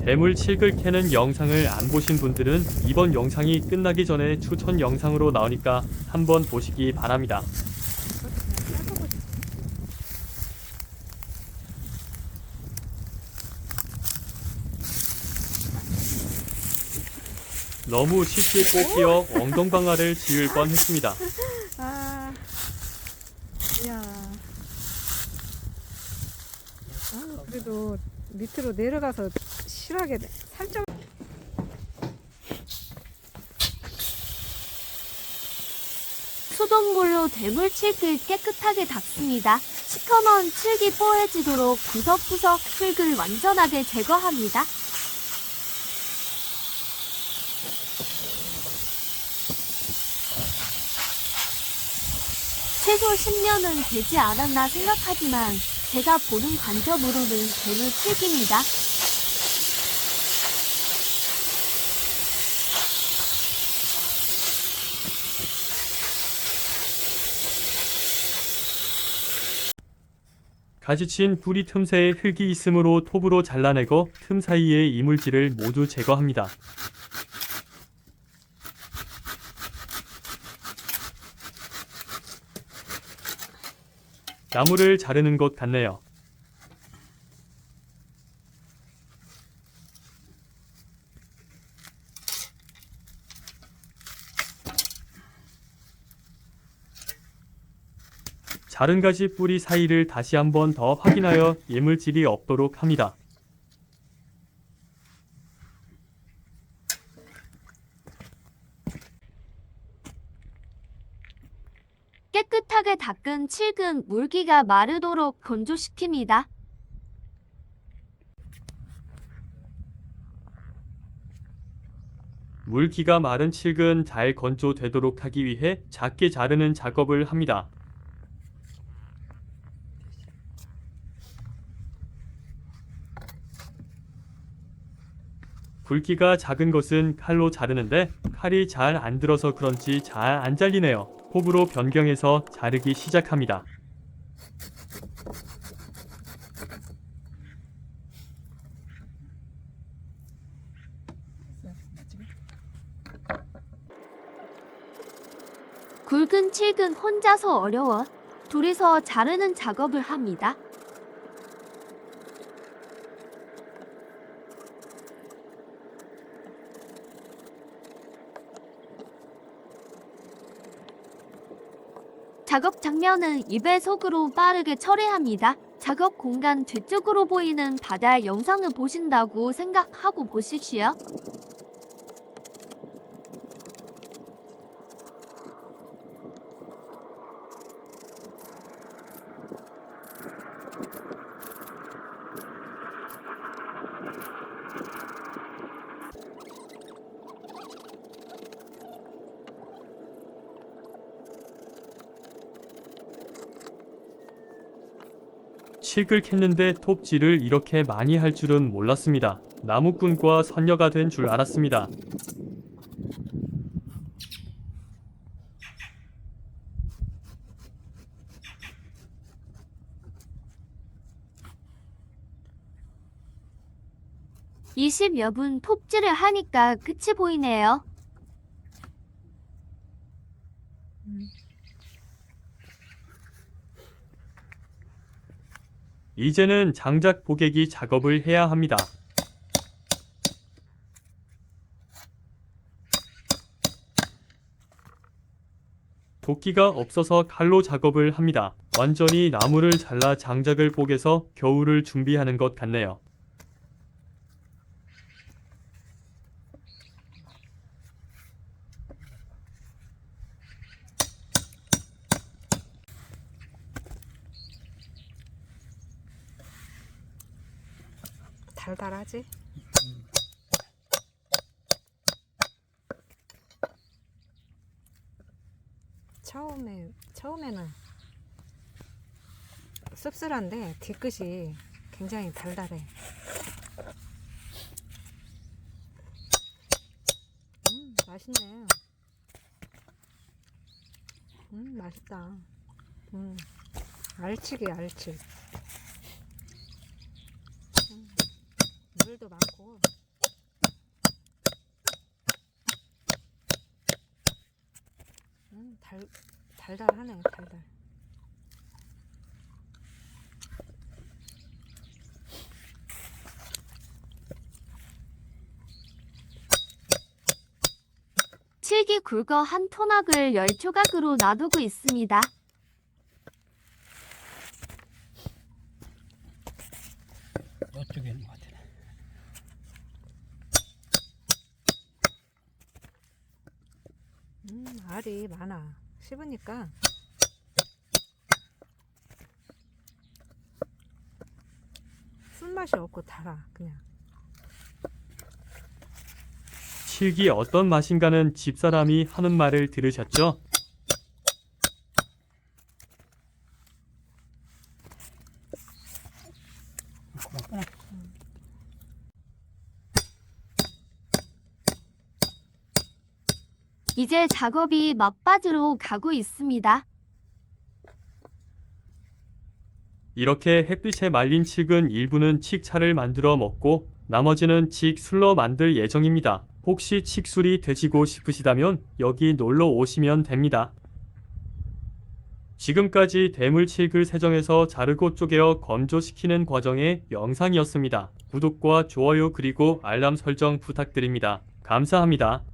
대물칠글 캐는 영상을 안 보신 분들은 이번 영상이 끝나기 전에 추천 영상으로 나오니까 한번 보시기 바랍니다. 너무 쉽게 뽑히어 엉덩방아를 지을 뻔했습니다. 아, 야, 그래도 밑으로 내려가서 실하게 살짝. 수돗물로 대물칠글 깨끗하게 닦습니다. 시커먼 칠기 뽀해지도록 구석구석 칠글 완전하게 제거합니다. 최소 10년은 되지 않았나 생각하지만 제가 보는 관점으로는 대물칠기입니다. 가지친 뿌리 틈새에 흙이 있으므로 톱으로 잘라내고 틈 사이의 이물질을 모두 제거합니다. 나무를 자르는 것 같네요. 자른 가지 뿌리 사이를 다시 한번 더 확인하여 이물질이 없도록 합니다. 깨끗하게 닦은 칠근 물기가 마르도록 건조시킵니다. 물기가 마른 칠근 잘 건조되도록 하기 위해 작게 자르는 작업을 합니다. 굵기가 작은 것은 칼로 자르는데 칼이 잘 안 들어서 그런지 잘 안 잘리네요. 톱으로 변경해서 자르기 시작합니다. 굵은 칠근 혼자서 어려워 둘이서 자르는 작업을 합니다. 작업 장면은 2배속으로 빠르게 처리합니다. 작업 공간 뒤쪽으로 보이는 바다 영상을 보신다고 생각하고 보십시오. 칡을 캤는데 톱질을 이렇게 많이 할 줄은 몰랐습니다. 나무꾼과 선녀가 된 줄 알았습니다. (20여 분) 톱질을 하니까 끝이 보이네요. 이제는 장작 보개기 작업을 해야 합니다. 도끼가 없어서 칼로 작업을 합니다. 완전히 나무를 잘라 장작을 뽀개서 겨울을 준비하는 것 같네요. 달달하지? 처음에는 씁쓸한데 뒤끝이 굉장히 달달해. 맛있네. 맛있다. 알치기 알치. 물도 많고 달달하네, 달달. 칠기 굵어 한 토막을 10조각으로 놔두고 있습니다. 이쪽에 있는 것 같아. 알이 많아. 씹으니까. 술맛이 없고 달아, 그냥. 칠기 어떤 맛인가는 집사람이 하는 말을 들으셨죠? 고맙구나. 이제 작업이 막바지로 가고 있습니다. 이렇게 햇빛에 말린 칡은 일부는 칡차를 만들어 먹고 나머지는 칡술로 만들 예정입니다. 혹시 칡술이 되시고 싶으시다면 여기 놀러 오시면 됩니다. 지금까지 대물칡을 세정해서 자르고 쪼개어 건조시키는 과정의 영상이었습니다. 구독과 좋아요 그리고 알람 설정 부탁드립니다. 감사합니다.